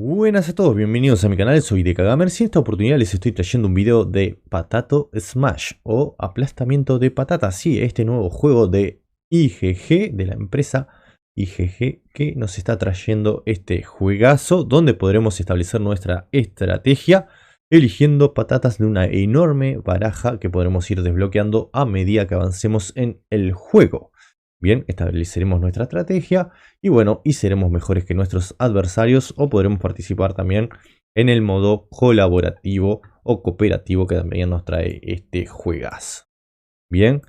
Buenas a todos, bienvenidos a mi canal, soy DKGamers y en esta oportunidad les estoy trayendo un video de Patato Smash o aplastamiento de patatas. Sí, este nuevo juego de IGG, de la empresa IGG, que nos está trayendo este juegazo donde podremos establecer nuestra estrategia eligiendo patatas de una enorme baraja que podremos ir desbloqueando a medida que avancemos en el juego. Bien, estableceremos nuestra estrategia y bueno, y seremos mejores que nuestros adversarios o podremos participar también en el modo colaborativo o cooperativo que también nos trae este juegazo. Bien,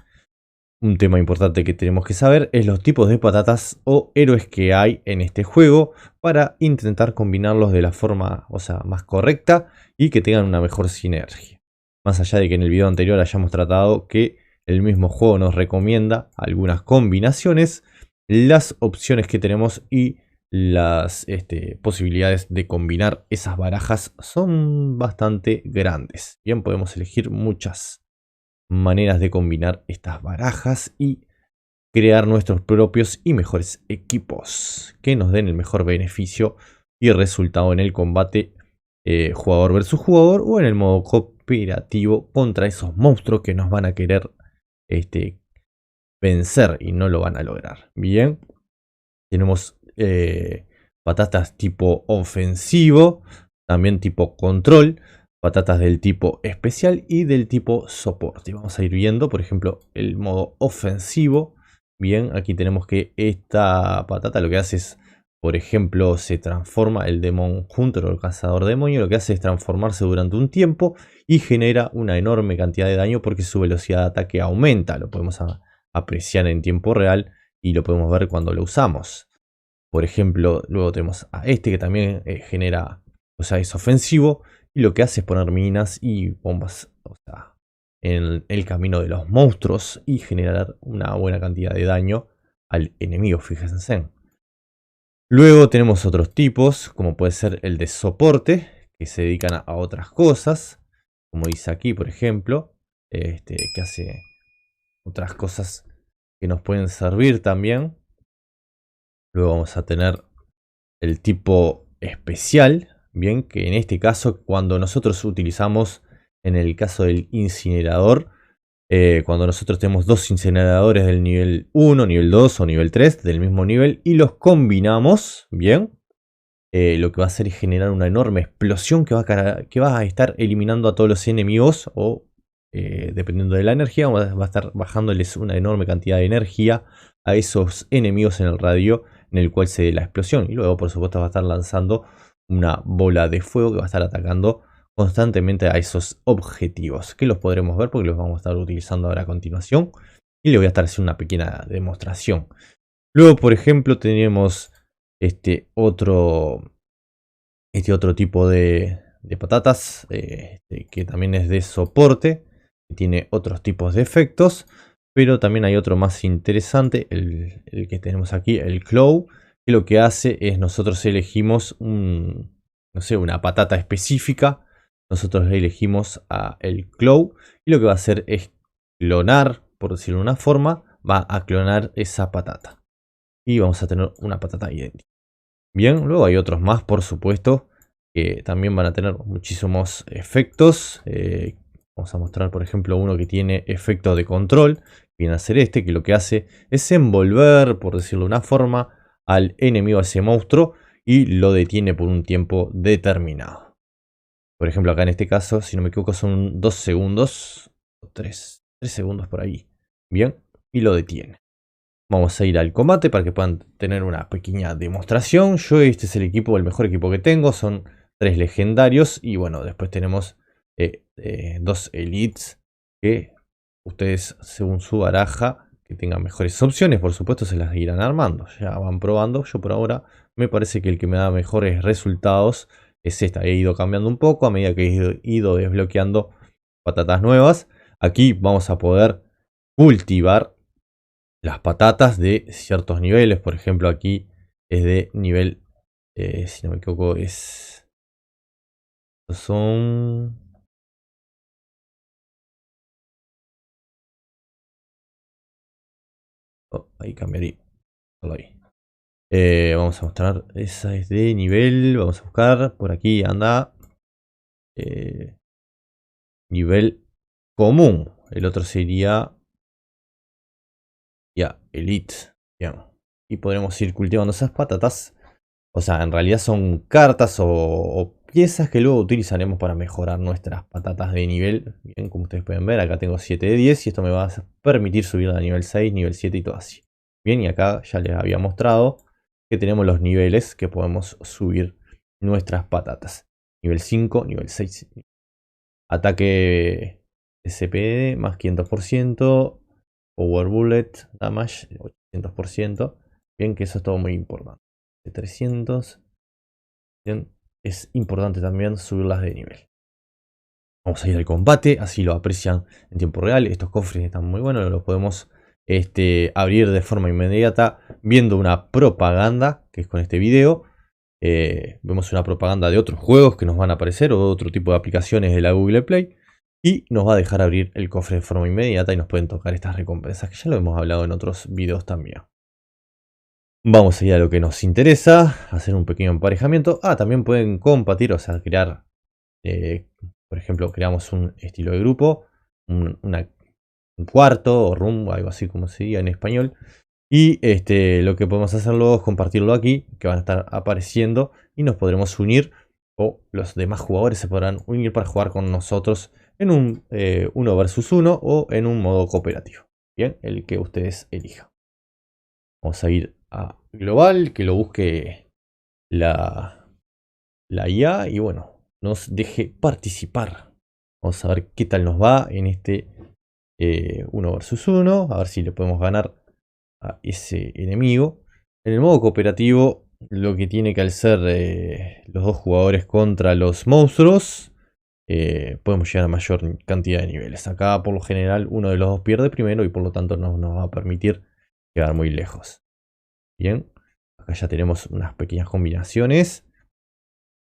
un tema importante que tenemos que saber es los tipos de patatas o héroes que hay en este juego para intentar combinarlos de la forma, más correcta y que tengan una mejor sinergia. Más allá de que en el video anterior hayamos tratado que el mismo juego nos recomienda algunas combinaciones, las opciones que tenemos y las posibilidades de combinar esas barajas son bastante grandes. Bien, podemos elegir muchas maneras de combinar estas barajas y crear nuestros propios y mejores equipos que nos den el mejor beneficio y resultado en el combate jugador versus jugador o en el modo cooperativo contra esos monstruos que nos van a querer vencer y no lo van a lograr. Bien, tenemos patatas tipo ofensivo, también tipo control, patatas del tipo especial y del tipo soporte. Vamos a ir viendo, por ejemplo, el modo ofensivo. Bien, aquí tenemos que esta patata lo que hace es, por ejemplo, se transforma el Demon Hunter o el cazador demonio, lo que hace es transformarse durante un tiempo y genera una enorme cantidad de daño porque su velocidad de ataque aumenta. Lo podemos apreciar en tiempo real y lo podemos ver cuando lo usamos. Por ejemplo, luego tenemos a este que también genera, es ofensivo y lo que hace es poner minas y bombas, en el camino de los monstruos y generar una buena cantidad de daño al enemigo, fíjense. Luego tenemos otros tipos, como puede ser el de soporte, que se dedican a otras cosas, como dice aquí, por ejemplo, que hace otras cosas que nos pueden servir también. Luego vamos a tener el tipo especial, bien, que en este caso cuando nosotros utilizamos, en el caso del incinerador, cuando nosotros tenemos dos incineradores del nivel 1, nivel 2 o nivel 3 del mismo nivel y los combinamos, bien, lo que va a hacer es generar una enorme explosión que va a estar eliminando a todos los enemigos o dependiendo de la energía, va a estar bajándoles una enorme cantidad de energía a esos enemigos en el radio en el cual se dé la explosión. Y luego, por supuesto, va a estar lanzando una bola de fuego que va a estar atacando constantemente a esos objetivos. Que los podremos ver porque los vamos a estar utilizando ahora a continuación. Y le voy a estar haciendo una pequeña demostración. Luego, por ejemplo, tenemos este otro tipo de patatas que también es de soporte, que tiene otros tipos de efectos, pero también hay otro más interesante, el que tenemos aquí, el Claw, que lo que hace es nosotros elegimos no sé, una patata específica, nosotros elegimos a el Claw y lo que va a hacer es clonar, por decirlo de una forma, va a clonar esa patata y vamos a tener una patata idéntica. Bien, luego hay otros más, por supuesto, que también van a tener muchísimos efectos. Vamos a mostrar, por ejemplo, uno que tiene efecto de control. Viene a ser este, que lo que hace es envolver, por decirlo de una forma, al enemigo, a ese monstruo, y lo detiene por un tiempo determinado. Por ejemplo, acá en este caso, si no me equivoco, son 2 segundos, o 3 segundos por ahí. Bien, y lo detiene. Vamos a ir al combate para que puedan tener una pequeña demostración. Yo este es el equipo, el mejor equipo que tengo. Son 3 legendarios. Y bueno, después tenemos 2 elites que ustedes según su baraja que tengan mejores opciones. Por supuesto se las irán armando. Ya van probando. Yo por ahora me parece que el que me da mejores resultados es esta. He ido cambiando un poco a medida que he ido desbloqueando patatas nuevas. Aquí vamos a poder cultivar las patatas de ciertos niveles. Por ejemplo, aquí es de nivel, si no me equivoco, son... Oh, ahí cambiaría. Solo ahí. Vamos a mostrar, esa es de nivel, vamos a buscar, por aquí anda nivel común, el otro sería ya Elite, digamos. Y podremos ir cultivando esas patatas. O sea, en realidad son cartas o piezas que luego utilizaremos para mejorar nuestras patatas de nivel. Bien, como ustedes pueden ver, acá tengo 7 de 10 y esto me va a permitir subir a nivel 6, nivel 7 y todo así. Bien, y acá ya les había mostrado que tenemos los niveles que podemos subir nuestras patatas. Nivel 5, nivel 6. Ataque SPD más 500%. Power Bullet Damage 800%. Bien, que eso es todo muy importante. De 300. Bien, es importante también subirlas de nivel. Vamos a ir al combate, así lo aprecian en tiempo real. Estos cofres están muy buenos, los podemos abrir de forma inmediata viendo una propaganda, que es con este video. Vemos una propaganda de otros juegos que nos van a aparecer o otro tipo de aplicaciones de la Google Play. Y nos va a dejar abrir el cofre de forma inmediata y nos pueden tocar estas recompensas que ya lo hemos hablado en otros videos también. Vamos a ir a lo que nos interesa, hacer un pequeño emparejamiento. También pueden compartir, o sea, crear, por ejemplo, creamos un estilo de grupo, un cuarto o room, algo así como se diga en español. Y lo que podemos hacer luego es compartirlo aquí, que van a estar apareciendo y nos podremos unir o los demás jugadores se podrán unir para jugar con nosotros en un 1 versus 1 o en un modo cooperativo. Bien, el que ustedes elijan. Vamos a ir a global, que lo busque la IA y bueno, nos deje participar. Vamos a ver qué tal nos va en este 1 versus 1, a ver si le podemos ganar a ese enemigo. En el modo cooperativo, lo que tiene que al ser los dos jugadores contra los monstruos, podemos llegar a mayor cantidad de niveles. Acá por lo general uno de los dos pierde primero y por lo tanto no nos va a permitir llegar muy lejos. Bien, acá ya tenemos unas pequeñas combinaciones.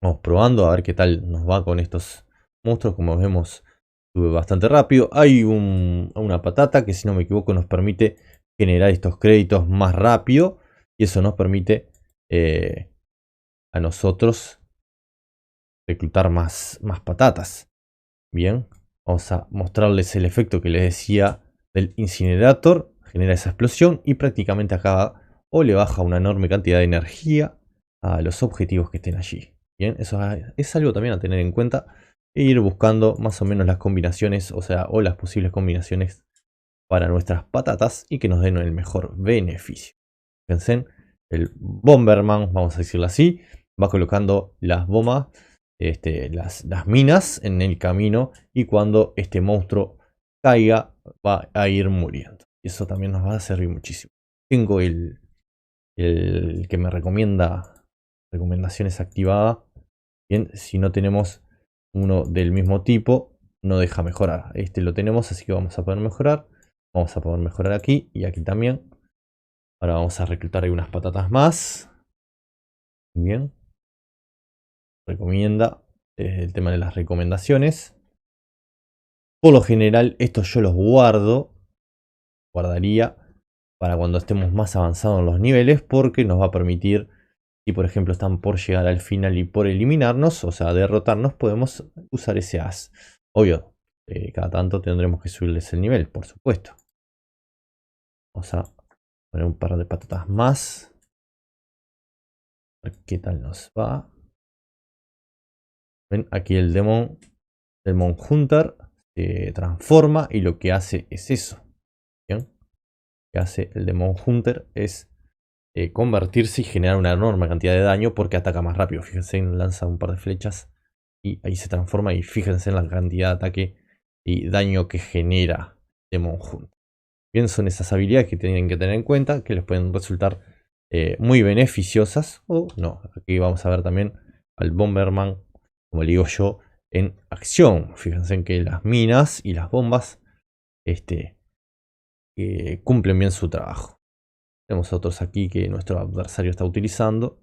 Vamos probando a ver qué tal nos va con estos monstruos. Como vemos, sube bastante rápido. Hay una patata que, si no me equivoco, nos permite generar estos créditos más rápido. Y eso nos permite a nosotros reclutar más patatas. Bien, vamos a mostrarles el efecto que les decía del Incinerator. Genera esa explosión y prácticamente acaba o le baja una enorme cantidad de energía a los objetivos que estén allí. Bien, eso es algo también a tener en cuenta e ir buscando más o menos las combinaciones, o las posibles combinaciones para nuestras patatas y que nos den el mejor beneficio. Fíjense, el Bomberman, vamos a decirlo así, va colocando las bombas, las minas en el camino y cuando este monstruo caiga va a ir muriendo. Y eso también nos va a servir muchísimo. Tengo el que me recomienda recomendaciones activada. Bien, si no tenemos uno del mismo tipo, no deja mejorar. Este lo tenemos, así que vamos a poder mejorar. Vamos a poder mejorar aquí y aquí también. Ahora vamos a reclutar algunas patatas más. Bien. Recomienda el tema de las recomendaciones. Por lo general, estos yo los guardaría para cuando estemos más avanzados en los niveles, porque nos va a permitir, si por ejemplo están por llegar al final y por eliminarnos, o sea, derrotarnos, podemos usar ese as. Obvio, cada tanto tendremos que subirles el nivel, por supuesto. Vamos a poner un par de patatas más. A ver qué tal nos va. Ven, aquí el Demon Hunter se transforma y lo que hace es eso. ¿Bien? Lo que hace el Demon Hunter es convertirse y generar una enorme cantidad de daño porque ataca más rápido. Fíjense, lanza un par de flechas y ahí se transforma y fíjense en la cantidad de ataque y daño que genera Demon Hunter. Bien, son esas habilidades que tienen que tener en cuenta, que les pueden resultar muy beneficiosas o no. Aquí vamos a ver también al Bomberman, como le digo yo, en acción. Fíjense en que las minas y las bombas cumplen bien su trabajo. Tenemos otros aquí que nuestro adversario está utilizando.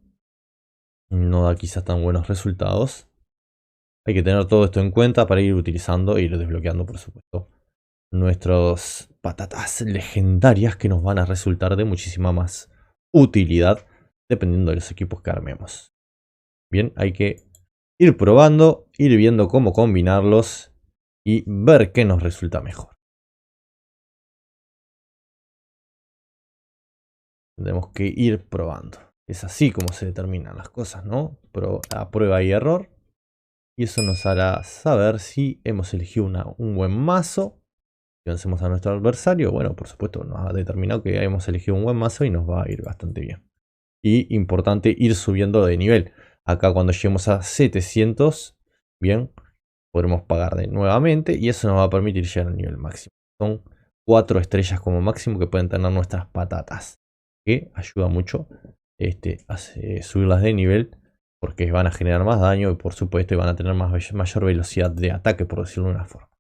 No da quizás tan buenos resultados. Hay que tener todo esto en cuenta para ir utilizando e ir desbloqueando, por supuesto, nuestras patatas legendarias que nos van a resultar de muchísima más utilidad dependiendo de los equipos que armemos. Bien, hay que ir probando, ir viendo cómo combinarlos y ver qué nos resulta mejor. Tenemos que ir probando. Es así como se determinan las cosas, ¿no? A prueba y error. Y eso nos hará saber si hemos elegido un buen mazo. Si vencemos a nuestro adversario, bueno, por supuesto nos ha determinado que hemos elegido un buen mazo y nos va a ir bastante bien. Y importante ir subiendo de nivel. Acá cuando lleguemos a 700, bien, podremos pagar nuevamente y eso nos va a permitir llegar al nivel máximo. Son 4 estrellas como máximo que pueden tener nuestras patatas, que ayuda mucho a subirlas de nivel porque van a generar más daño y por supuesto van a tener mayor velocidad de ataque, por decirlo de una forma.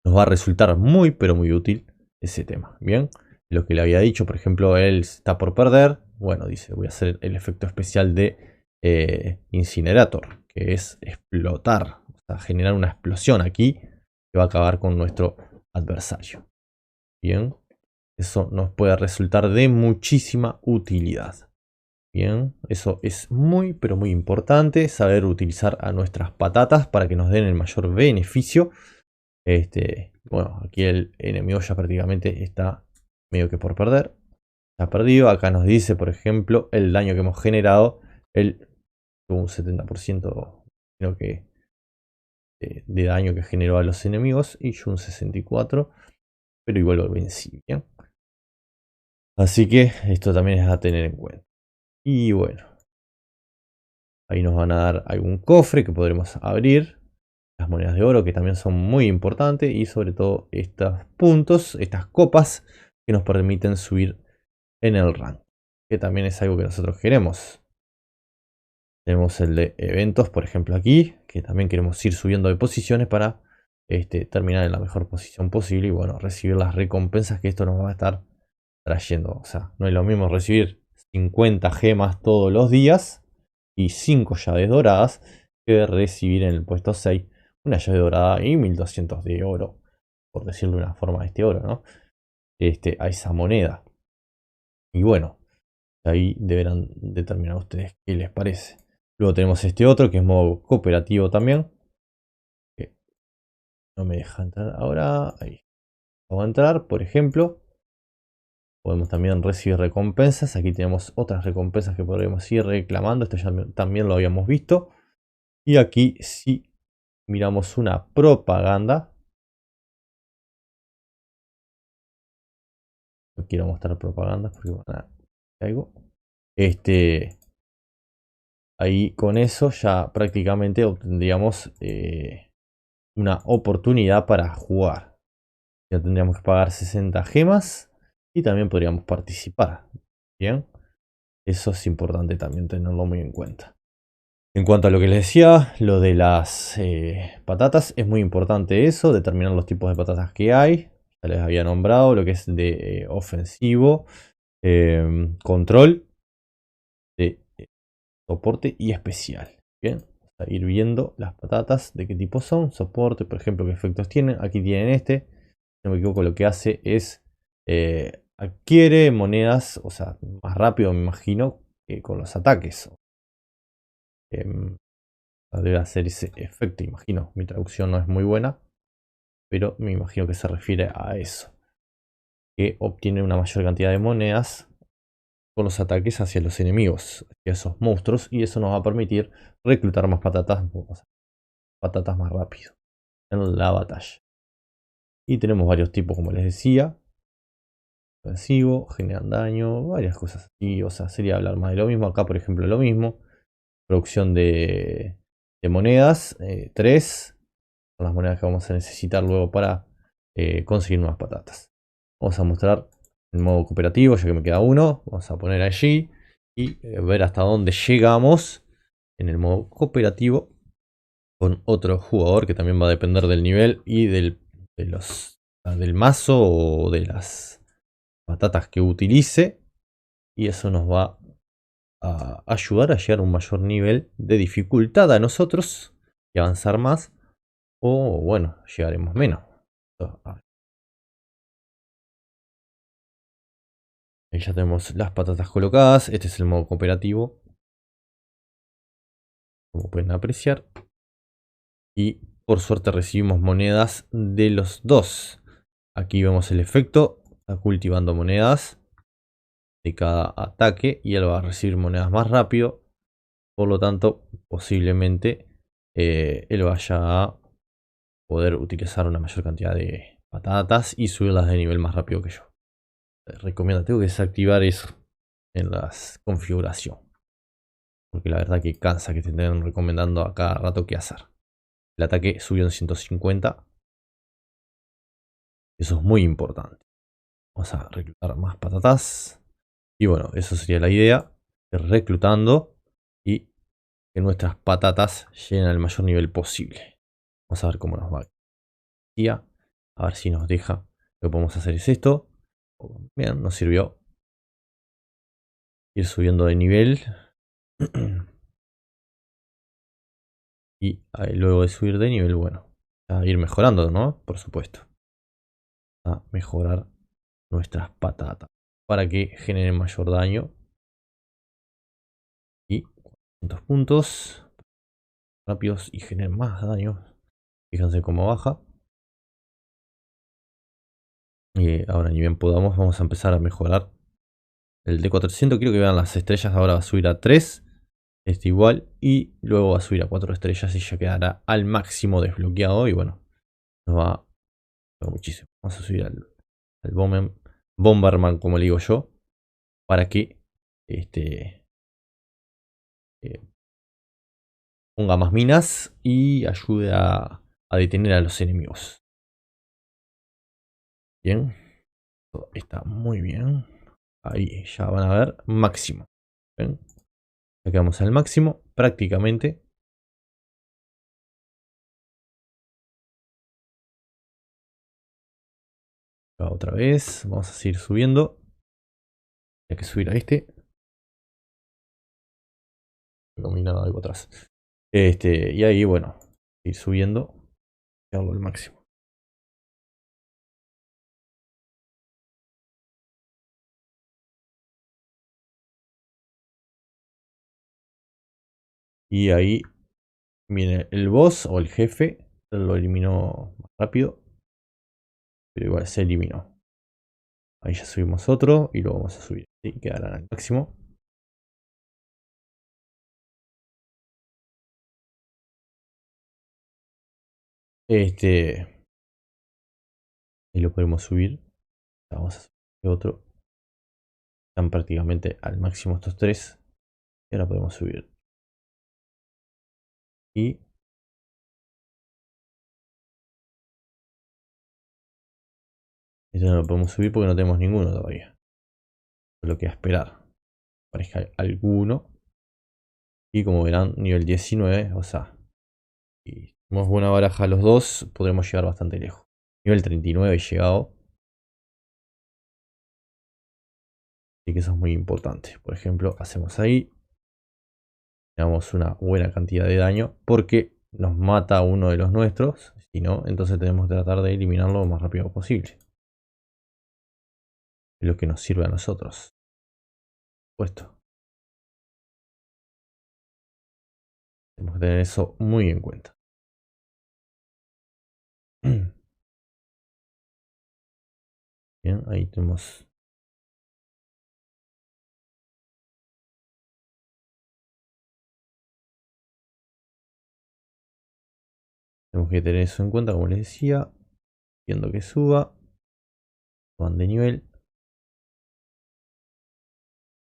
Nos va a resultar muy pero muy útil ese tema. Bien, lo que le había dicho, por ejemplo, él está por perder. Bueno, dice, voy a hacer el efecto especial de Incinerator, que es explotar, o sea, generar una explosión aquí que va a acabar con nuestro adversario. Bien, eso nos puede resultar de muchísima utilidad. Bien, eso es muy pero muy importante, saber utilizar a nuestras patatas para que nos den el mayor beneficio. Bueno, aquí el enemigo ya prácticamente está medio que por perder. Está perdido. Acá nos dice, por ejemplo, el daño que hemos generado. Él tuvo un 70% creo que de daño que generó a los enemigos. Y yo un 64%. Pero igual lo vencí, ¿bien? Así que esto también es a tener en cuenta. Y bueno, ahí nos van a dar algún cofre que podremos abrir. Las monedas de oro que también son muy importantes. Y sobre todo estos puntos, estas copas que nos permiten subir en el rank. Que también es algo que nosotros queremos. Tenemos el de eventos, por ejemplo aquí. Que también queremos ir subiendo de posiciones para terminar en la mejor posición posible. Y bueno, recibir las recompensas que esto nos va a estar trayendo. O sea, no es lo mismo recibir 50 gemas todos los días y 5 llaves doradas que recibir en el puesto 6 una llave dorada y 1200 de oro, por decirlo de una forma, este oro, ¿no? A esa moneda. Y bueno, ahí deberán determinar ustedes qué les parece. Luego tenemos este otro que es modo cooperativo también. Que no me deja entrar ahora. Ahí. Vamos a entrar, por ejemplo. Podemos también recibir recompensas. Aquí tenemos otras recompensas que podremos ir reclamando. Esto ya también lo habíamos visto. Y aquí si miramos una propaganda. No quiero mostrar propagandas porque van a algo. Ahí con eso ya prácticamente obtendríamos una oportunidad para jugar. Ya tendríamos que pagar 60 gemas y también podríamos participar. Bien, eso es importante también tenerlo muy en cuenta. En cuanto a lo que les decía, lo de las patatas, es muy importante eso, determinar los tipos de patatas que hay. Ya les había nombrado lo que es de ofensivo, control, de soporte y especial. Bien, ir viendo las patatas de qué tipo son, soporte, por ejemplo, qué efectos tienen. Aquí tienen este. Si no me equivoco, lo que hace es adquiere monedas, o sea, más rápido me imagino que con los ataques. Debe hacer ese efecto, imagino. Mi traducción no es muy buena, pero me imagino que se refiere a eso. Que obtiene una mayor cantidad de monedas con los ataques hacia los enemigos, hacia esos monstruos, y eso nos va a permitir reclutar más patatas, patatas más rápido en la batalla. Y tenemos varios tipos, como les decía. Ofensivo, generan daño, varias cosas así. O sea, sería hablar más de lo mismo. Acá, por ejemplo, lo mismo. Producción de monedas. 3 son las monedas que vamos a necesitar luego para conseguir nuevas patatas. Vamos a mostrar el modo cooperativo, ya que me queda uno. Vamos a poner allí y ver hasta dónde llegamos en el modo cooperativo con otro jugador, que también va a depender del nivel y del mazo o de las patatas que utilice. Y eso nos va a ayudar a llegar a un mayor nivel de dificultad a nosotros y avanzar más. O bueno, llegaremos menos. Ahí ya tenemos las patatas colocadas. Este es el modo cooperativo, como pueden apreciar. Y por suerte recibimos monedas de los dos. Aquí vemos el efecto. Está cultivando monedas de cada ataque y él va a recibir monedas más rápido. Por lo tanto, posiblemente él vaya a poder utilizar una mayor cantidad de patatas y subirlas de nivel más rápido que yo. Recomiendo, tengo que desactivar eso en las configuración. Porque la verdad que cansa que te estén recomendando a cada rato qué hacer. El ataque subió en 150. Eso es muy importante. Vamos a reclutar más patatas. Y bueno, eso sería la idea. Ir reclutando y que nuestras patatas lleguen al mayor nivel posible. Vamos a ver cómo nos va. A ver si nos deja. Lo que podemos hacer es esto. Bien, nos sirvió. Ir subiendo de nivel. Y luego de subir de nivel, bueno, a ir mejorando, ¿no? Por supuesto. A mejorar nuestras patatas para que generen mayor daño. Y 400 puntos rápidos y generen más daño. Fíjense cómo baja. Y ahora ni bien podamos, vamos a empezar a mejorar el D400. Quiero que vean las estrellas. Ahora va a subir a 3. Este igual. Y luego va a subir a 4 estrellas y ya quedará al máximo desbloqueado. Y bueno, nos va a ayudar muchísimo. Vamos a subir al Bomberman, como le digo yo. Para que eh, ponga más minas y ayude a detener a los enemigos. Bien. Todo está muy bien. Ahí ya van a ver máximo. ¿Ven? Ya quedamos al máximo prácticamente. Otra vez. Vamos a seguir subiendo. Hay que subir a este. No combinado algo atrás. Y ahí, bueno, ir subiendo. Hago al máximo. Y ahí viene el boss o el jefe. Lo eliminó más rápido. Pero igual se eliminó. Ahí ya subimos otro y lo vamos a subir. Y quedarán al máximo. Y lo podemos subir. Vamos a subir otro. Están prácticamente al máximo estos tres. Y ahora podemos subir. Y este no lo podemos subir porque no tenemos ninguno todavía. Solo queda esperar. Aparezca alguno. Y como verán, nivel 19. O sea, si tenemos buena baraja los dos, podremos llegar bastante lejos. Nivel 39 llegado. Así que eso es muy importante. Por ejemplo, hacemos ahí. Damos una buena cantidad de daño. Porque nos mata uno de los nuestros. Si no, entonces tenemos que tratar de eliminarlo lo más rápido posible. Es lo que nos sirve a nosotros. Puesto. Tenemos que tener eso muy en cuenta. Bien, ahí tenemos. Tenemos que tener eso en cuenta, como les decía. Viendo que suba. Van de nivel.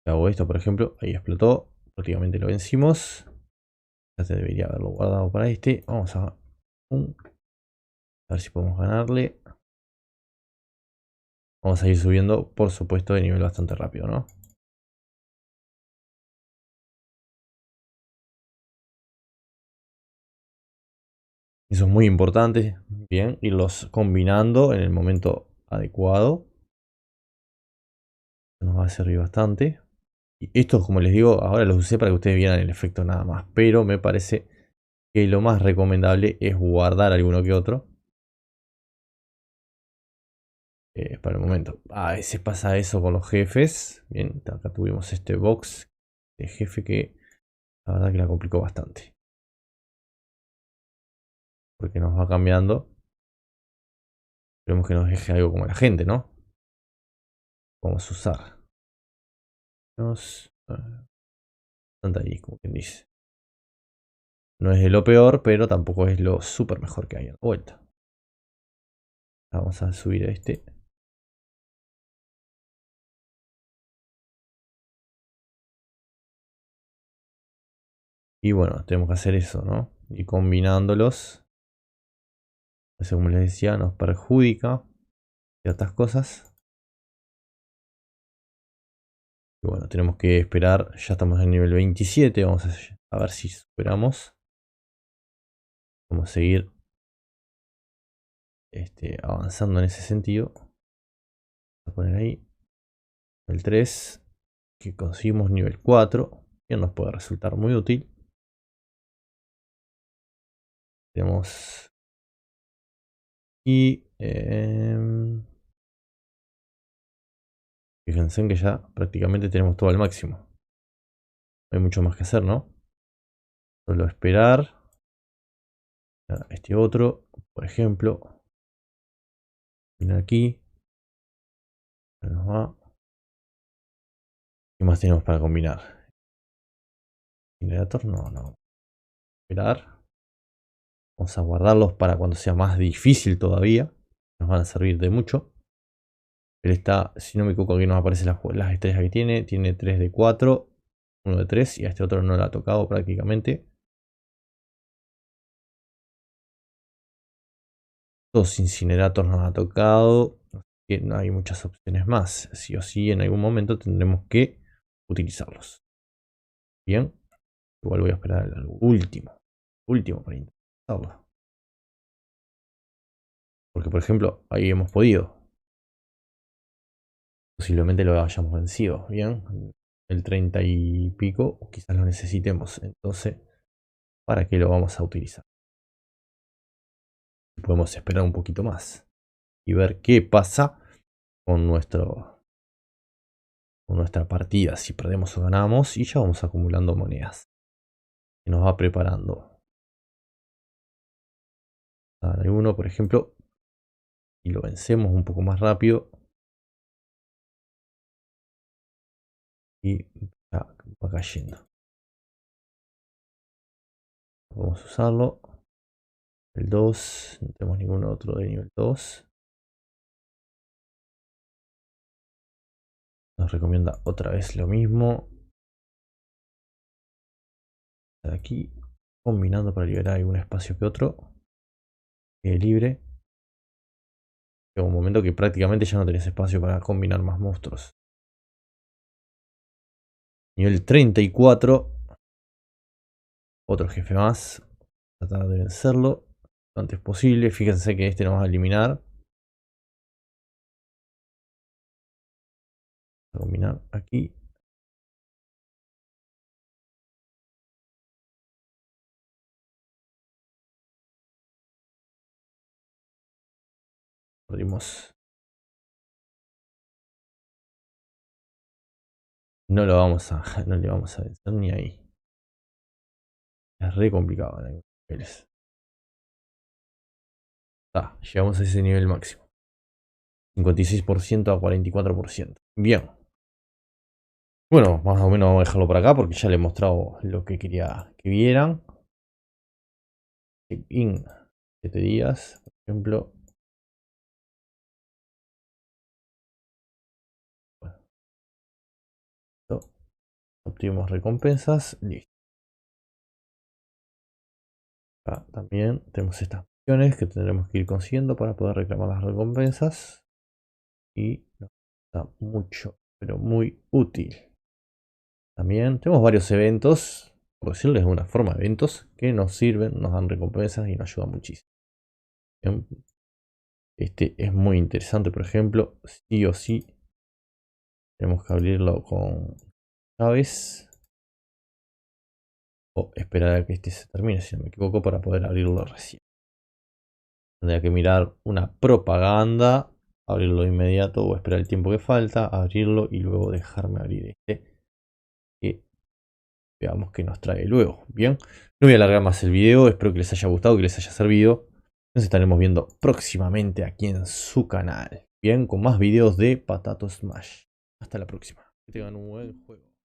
Hago esto, por ejemplo. Ahí explotó. Prácticamente lo vencimos. Ya se debería haberlo guardado para este. Vamos a ver si podemos ganarle. Vamos a ir subiendo, por supuesto, de nivel bastante rápido, ¿no? Eso es muy importante. Bien, irlos combinando en el momento adecuado. Nos va a servir bastante. Y esto, como les digo, ahora los usé para que ustedes vieran el efecto nada más. Pero me parece que lo más recomendable es guardar alguno que otro. para el momento. A veces pasa eso con los jefes. Bien, acá tuvimos este box de jefe que la verdad que la complicó bastante. Porque nos va cambiando. Esperemos que nos deje algo como la gente, ¿no? Vamos a usar. Bastante ahí, como quien dice. No es de lo peor, pero tampoco es lo súper mejor que hay en la vuelta. Vamos a subir a este. Y bueno, tenemos que hacer eso, ¿no? Y combinándolos. Eso, como les decía, nos perjudica ciertas cosas. Y bueno, tenemos que esperar. Ya estamos en el nivel 27. Vamos a ver si superamos. Vamos a seguir avanzando en ese sentido. Vamos a poner ahí el 3. Que conseguimos nivel 4. Que nos puede resultar muy útil. Tenemos. Y fíjense en que ya prácticamente tenemos todo al máximo. No hay mucho más que hacer, ¿no? Solo esperar. Este otro, por ejemplo. Viene aquí. Nos va. ¿Qué más tenemos para combinar? Generator, no. Esperar. Vamos a guardarlos para cuando sea más difícil todavía. Nos van a servir de mucho. Él está, si no me equivoco, aquí nos aparecen las estrellas que tiene. Tiene 3 de 4, 1 de 3 y a este otro no lo ha tocado prácticamente. Dos incinerators nos ha tocado. Que no hay muchas opciones más. Sí o sí, en algún momento tendremos que utilizarlos. Bien. Igual voy a esperar al último. Último para intentarlo. Porque, por ejemplo, ahí hemos podido. Posiblemente lo hayamos vencido. Bien. El 30 y pico. Quizás lo necesitemos. Entonces, ¿para qué lo vamos a utilizar? Podemos esperar un poquito más. Y ver qué pasa con nuestra partida. Si perdemos o ganamos. Y ya vamos acumulando monedas. Que nos va preparando. Hay uno, por ejemplo. Y lo vencemos un poco más rápido. Y ya va cayendo. Vamos a usarlo. El 2. No tenemos ningún otro de nivel 2. Nos recomienda otra vez lo mismo. Aquí. Combinando para liberar algún espacio que otro. Libre. Llega un momento que prácticamente ya no tenés espacio para combinar más monstruos. Nivel 34. Otro jefe más. Tratar de vencerlo lo antes posible. Fíjense que este nos va a eliminar. Vamos a combinar aquí. Perdimos. No lo vamos a. No le vamos a vencer ni ahí. Es re complicado en algunos niveles. Llegamos a ese nivel máximo. 56% a 44%. Bien. Bueno, más o menos vamos a dejarlo por acá porque ya les he mostrado lo que quería que vieran. Check-in 7 días, por ejemplo. Bueno, obtuvimos recompensas. Listo. Acá también tenemos estas misiones que tendremos que ir consiguiendo para poder reclamar las recompensas. Y nos está mucho, pero muy útil. También tenemos varios eventos, por decirles de una forma, eventos que nos sirven, nos dan recompensas y nos ayudan muchísimo. Bien. Este es muy interesante, por ejemplo, sí o sí tenemos que abrirlo con llaves o esperar a que este se termine, si no me equivoco, para poder abrirlo recién. Tendría que mirar una propaganda abrirlo de inmediato o esperar el tiempo que falta, abrirlo y luego dejarme abrir este. Y veamos qué nos trae luego. Bien, no voy a alargar más el video, espero que les haya gustado, que les haya servido. Nos estaremos viendo próximamente aquí en su canal. Bien, con más videos de Potato Smash. Hasta la próxima. Que tengan un buen juego.